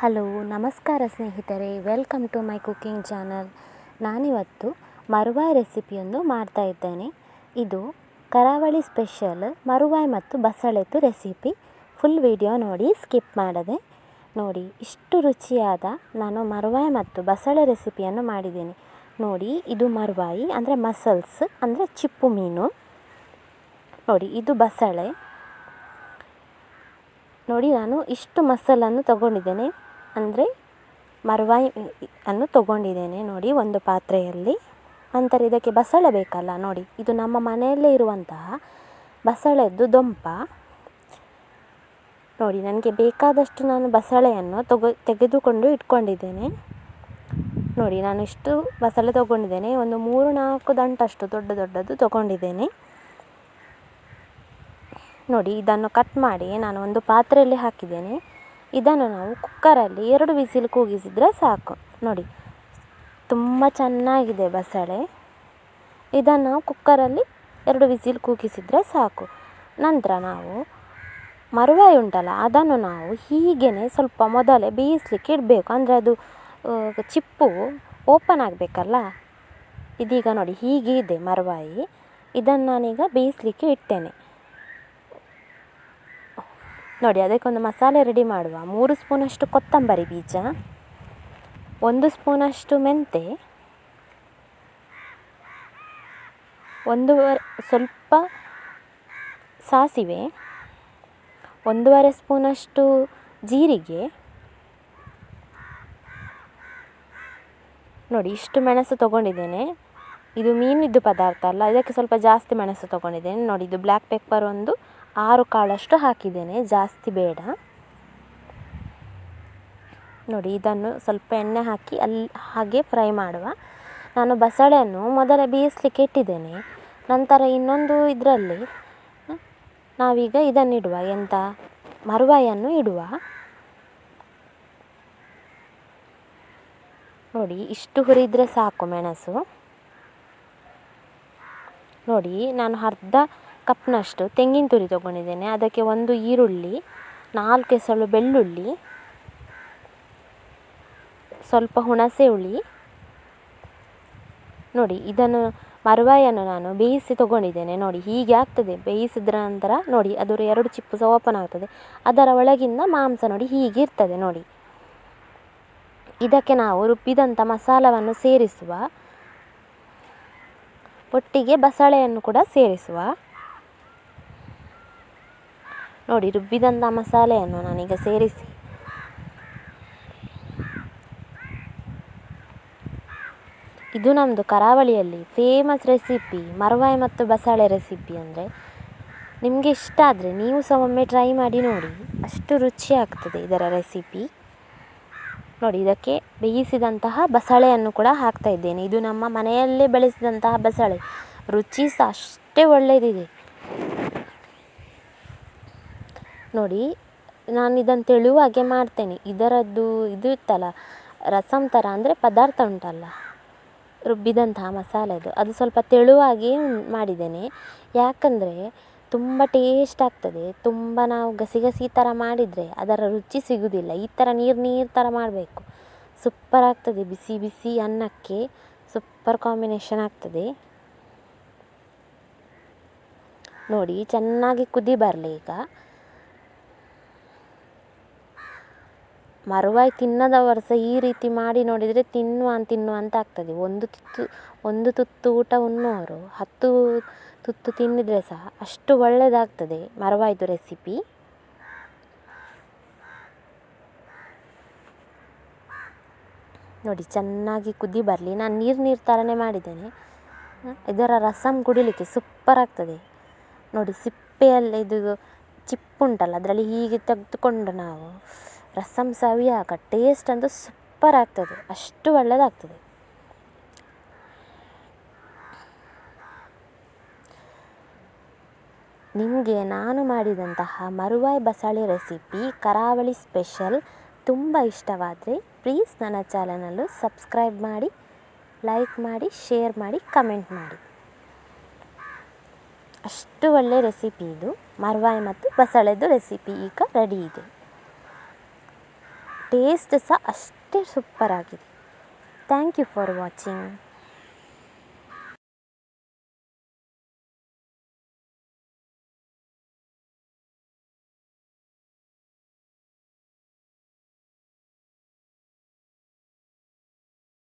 Hello ನಮಸ್ಕಾರ ಸ್ನೇಹಿತರೆ, welcome to my cooking channel. ನಾನಿವತ್ತು ಮರುವಾಯಿ ರೆಸಿಪಿಯೊಂದು ಮಾಡ್ತಾ ಇದ್ದೇನೆ. ಇದು ಕರಾವಳಿ ಸ್ಪೆಷಲ್ ಮರುವಾಯಿ ಮತ್ತು ಬಸಳೆದು ರೆಸಿಪಿ. ಫುಲ್ ವಿಡಿಯೋ ನೋಡಿ, ಸ್ಕಿಪ್ ಮಾಡದೆ ನೋಡಿ. ಇಷ್ಟು ರುಚಿಯಾದ ನಾನು ಮರುವಾಯಿ ಮತ್ತು ಬಸಳೆ ರೆಸಿಪಿಯನ್ನು ಮಾಡಿದ್ದೇನೆ ನೋಡಿ. ಇದು ಮರುವಾಯಿ ಅಂದರೆ ಮಸಲ್ಸ್ ಅಂದರೆ ಚಿಪ್ಪು ಮೀನು ನೋಡಿ. ಇದು ಬಸಳೆ ನೋಡಿ. ನಾನು ಇಷ್ಟು ಮಸಾಲನ್ನು ತಗೊಂಡಿದ್ದೇನೆ, ಅಂದರೆ ಮರುವಾಯಿ ಅನ್ನು ತಗೊಂಡಿದ್ದೇನೆ ನೋಡಿ ಒಂದು ಪಾತ್ರೆಯಲ್ಲಿ. ನಂತರ ಇದಕ್ಕೆ ಬಸಳೆ ಬೇಕಲ್ಲ ನೋಡಿ. ಇದು ನಮ್ಮ ಮನೆಯಲ್ಲೇ ಇರುವಂತಹ ಬಸಳೆದ್ದು ದೊಂಪ ನೋಡಿ. ನನಗೆ ಬೇಕಾದಷ್ಟು ನಾನು ಬಸಳೆಯನ್ನು ತೆಗೆದುಕೊಂಡು ಇಟ್ಕೊಂಡಿದ್ದೇನೆ ನೋಡಿ. ನಾನು ಇಷ್ಟು ಬಸಳೆ ತಗೊಂಡಿದ್ದೇನೆ. ಒಂದು 3-4 ದಂಟಷ್ಟು ದೊಡ್ಡದು ತಗೊಂಡಿದ್ದೇನೆ ನೋಡಿ. ಇದನ್ನು ಕಟ್ ಮಾಡಿ ನಾನು ಒಂದು ಪಾತ್ರೆಯಲ್ಲಿ ಹಾಕಿದ್ದೇನೆ. ಇದನ್ನು ನಾವು ಕುಕ್ಕರಲ್ಲಿ 2 ವಿಸಿಲ್ ಕೂಗಿಸಿದರೆ ಸಾಕು ನೋಡಿ. ತುಂಬ ಚೆನ್ನಾಗಿದೆ ಬಸಳೆ. ಇದನ್ನು ನಾವು ಕುಕ್ಕರಲ್ಲಿ 2 ವಿಸಿಲ್ ಕೂಗಿಸಿದರೆ ಸಾಕು. ನಂತರ ನಾವು ಮರುವಾಯಿ ಉಂಟಲ್ಲ, ಅದನ್ನು ನಾವು ಹೀಗೇ ಸ್ವಲ್ಪ ಮೊದಲೇ ಬೇಯಿಸಲಿಕ್ಕೆ ಇಡಬೇಕು. ಅಂದರೆ ಅದು ಚಿಪ್ಪು ಓಪನ್ ಆಗಬೇಕಲ್ಲ. ಇದೀಗ ನೋಡಿ ಹೀಗಿದೆ ಮರುವಾಯಿ. ಇದನ್ನು ನಾನೀಗ ಬೇಯಿಸಲಿಕ್ಕೆ ಇಡ್ತೇನೆ ನೋಡಿ. ಅದಕ್ಕೊಂದು ಮಸಾಲೆ ರೆಡಿ ಮಾಡುವ. 3 ಸ್ಪೂನಷ್ಟು ಕೊತ್ತಂಬರಿ ಬೀಜ, 1 ಸ್ಪೂನಷ್ಟು ಮೆಂತೆ, ಸ್ವಲ್ಪ ಸಾಸಿವೆ, 1.5 ಸ್ಪೂನಷ್ಟು ಜೀರಿಗೆ ನೋಡಿ. ಇಷ್ಟು ಮೆಣಸು ತೊಗೊಂಡಿದ್ದೇನೆ. ಇದು ಮೀನಿದ್ದು ಪದಾರ್ಥ ಅಲ್ಲ, ಇದಕ್ಕೆ ಸ್ವಲ್ಪ ಜಾಸ್ತಿ ಮೆಣಸು ತೊಗೊಂಡಿದ್ದೇನೆ ನೋಡಿ. ಇದು ಬ್ಲ್ಯಾಕ್ ಪೆಪ್ಪರ್ ಒಂದು 6 ಕಾಳಷ್ಟು ಹಾಕಿದ್ದೇನೆ, ಜಾಸ್ತಿ ಬೇಡ ನೋಡಿ. ಇದನ್ನು ಸ್ವಲ್ಪ ಎಣ್ಣೆ ಹಾಕಿ ಹಾಗೆ ಫ್ರೈ ಮಾಡುವ. ನಾನು ಬಸಳೆಯನ್ನು ಮೊದಲೇ ಬೇಯಿಸಲಿಕ್ಕೆ ಇಟ್ಟಿದ್ದೇನೆ. ನಂತರ ಇನ್ನೊಂದು ಇದರಲ್ಲಿ ನಾವೀಗ ಇದನ್ನಿಡುವ, ಎಂತ ಮರುವಾಯಿಯನ್ನು ಇಡುವ ನೋಡಿ. ಇಷ್ಟು ಹುರಿದರೆ ಸಾಕು ಮೆಣಸು ನೋಡಿ. ನಾನು ಅರ್ಧ ಕಪ್ನಷ್ಟು ತೆಂಗಿನ ತುರಿ ತೊಗೊಂಡಿದ್ದೇನೆ. ಅದಕ್ಕೆ 1 ಈರುಳ್ಳಿ, 4 ಎಸಳು ಬೆಳ್ಳುಳ್ಳಿ, ಸ್ವಲ್ಪ ಹುಣಸೆ ಹುಳಿ ನೋಡಿ. ಇದನ್ನು ಮರುವಾಯಿಯನ್ನು ನಾನು ಬೇಯಿಸಿ ತೊಗೊಂಡಿದ್ದೇನೆ ನೋಡಿ. ಹೀಗೆ ಆಗ್ತದೆ ಬೇಯಿಸಿದ್ರ ನಂತರ ನೋಡಿ. ಅದರ 2 ಚಿಪ್ಪು ಸಹ ಓಪನ್ ಆಗ್ತದೆ. ಅದರ ಒಳಗಿಂದ ಮಾಂಸ ನೋಡಿ ಹೀಗೆ ಇರ್ತದೆ ನೋಡಿ. ಇದಕ್ಕೆ ನಾವು ರುಬ್ಬಿದಂಥ ಮಸಾಲವನ್ನು ಸೇರಿಸುವ, ಒಟ್ಟಿಗೆ ಬಸಳೆಯನ್ನು ಕೂಡ ಸೇರಿಸುವ ನೋಡಿ. ರುಬ್ಬಿದಂಥ ಮಸಾಲೆಯನ್ನು ನಾನೀಗ ಸೇರಿಸಿ ಇದು ನಮ್ಮದು ಕರಾವಳಿಯಲ್ಲಿ ಫೇಮಸ್ ರೆಸಿಪಿ ಮರುವಾಯಿ ಮತ್ತು ಬಸಳೆ ರೆಸಿಪಿ. ಅಂದರೆ ನಿಮಗೆ ಇಷ್ಟ ಆದರೆ ನೀವು ಸಹ ಒಮ್ಮೆ ಟ್ರೈ ಮಾಡಿ ನೋಡಿ, ಅಷ್ಟು ರುಚಿ ಆಗ್ತದೆ ಇದರ ರೆಸಿಪಿ ನೋಡಿ. ಇದಕ್ಕೆ ಬೇಯಿಸಿದಂತಹ ಬಸಳೆಯನ್ನು ಕೂಡ ಹಾಕ್ತಾ ಇದ್ದೇನೆ. ಇದು ನಮ್ಮ ಮನೆಯಲ್ಲೇ ಬೆಳೆಸಿದಂತಹ ಬಸಳೆ, ರುಚಿ ಸಹ ಅಷ್ಟೇ ಒಳ್ಳೆಯದಿದೆ ನೋಡಿ. ನಾನು ಇದನ್ನು ತೆಳುವಾಗೆ ಮಾಡ್ತೇನೆ. ಇದರದ್ದು ಇದು ಇತ್ತಲ್ಲ ರಸಮ್ ಥರ, ಅಂದರೆ ಪದಾರ್ಥ ಉಂಟಲ್ಲ ರುಬ್ಬಿದಂತಹ ಮಸಾಲೆದು, ಅದು ಸ್ವಲ್ಪ ತೆಳುವಾಗಿ ಮಾಡಿದ್ದೇನೆ. ಯಾಕಂದರೆ ತುಂಬ ಟೇಸ್ಟ್ ಆಗ್ತದೆ. ತುಂಬ ನಾವು ಗಸಿ ಥರ ಮಾಡಿದರೆ ಅದರ ರುಚಿ ಸಿಗೋದಿಲ್ಲ. ಈ ಥರ ನೀರು ಥರ ಮಾಡಬೇಕು, ಸೂಪರ್ ಆಗ್ತದೆ. ಬಿಸಿ ಬಿಸಿ ಅನ್ನಕ್ಕೆ ಸೂಪರ್ ಕಾಂಬಿನೇಷನ್ ಆಗ್ತದೆ ನೋಡಿ. ಚೆನ್ನಾಗಿ ಕುದಿ ಬರಲಿ. ಈಗ ಮರುವಾಯಿ ತಿನ್ನದವರು ಸಹ ಈ ರೀತಿ ಮಾಡಿ ನೋಡಿದರೆ ತಿನ್ನುವ ಅಂತ ಆಗ್ತದೆ. ಒಂದು ತುತ್ತು ಊಟ ಉಣ್ಣುವವರು 10 ತುತ್ತು ತಿನ್ನಿದರೆ ಸಹ ಅಷ್ಟು ಒಳ್ಳೆಯದಾಗ್ತದೆ ಮರುವಾಯಿದು ರೆಸಿಪಿ ನೋಡಿ. ಚೆನ್ನಾಗಿ ಕುದಿ ಬರಲಿ. ನಾನು ನೀರು ಥರನೇ ಮಾಡಿದ್ದೇನೆ. ಇದರ ರಸಮ್ ಕುಡಿಲಿಕ್ಕೆ ಸೂಪರ್ ಆಗ್ತದೆ ನೋಡಿ. ಸಿಪ್ಪೆಯಲ್ಲಿ ಇದು ಚಿಪ್ಪುಂಟಲ್ಲ, ಅದರಲ್ಲಿ ಹೀಗೆ ತೆಗೆದುಕೊಂಡು ನಾವು ರಸಮ್ ಸವಿಯಾಗ ಟೇಸ್ಟ್ ಅಂತೂ ಸೂಪರ್ ಆಗ್ತದೆ, ಅಷ್ಟು ಒಳ್ಳೆಯದಾಗ್ತದೆ. ನಿಮಗೆ ನಾನು ಮಾಡಿದಂತಹ ಮರುವಾಯಿ ಬಸಳೆ ರೆಸಿಪಿ ಕರಾವಳಿ ಸ್ಪೆಷಲ್ ತುಂಬ ಇಷ್ಟವಾದರೆ ಪ್ಲೀಸ್ ನನ್ನ ಚಾನಲನ್ನು ಸಬ್ಸ್ಕ್ರೈಬ್ ಮಾಡಿ, ಲೈಕ್ ಮಾಡಿ, ಶೇರ್ ಮಾಡಿ, ಕಮೆಂಟ್ ಮಾಡಿ. ಅಷ್ಟು ಒಳ್ಳೆಯ ರೆಸಿಪಿ ಇದು. ಮರುವಾಯಿ ಮತ್ತು ಬಸಳೆದು ರೆಸಿಪಿ ಈಗ ರೆಡಿ ಇದೆ. ಟೇಸ್ಟ್ ಸಹ ಅಷ್ಟೇ ಸೂಪರಾಗಿದೆ. Thank you for watching.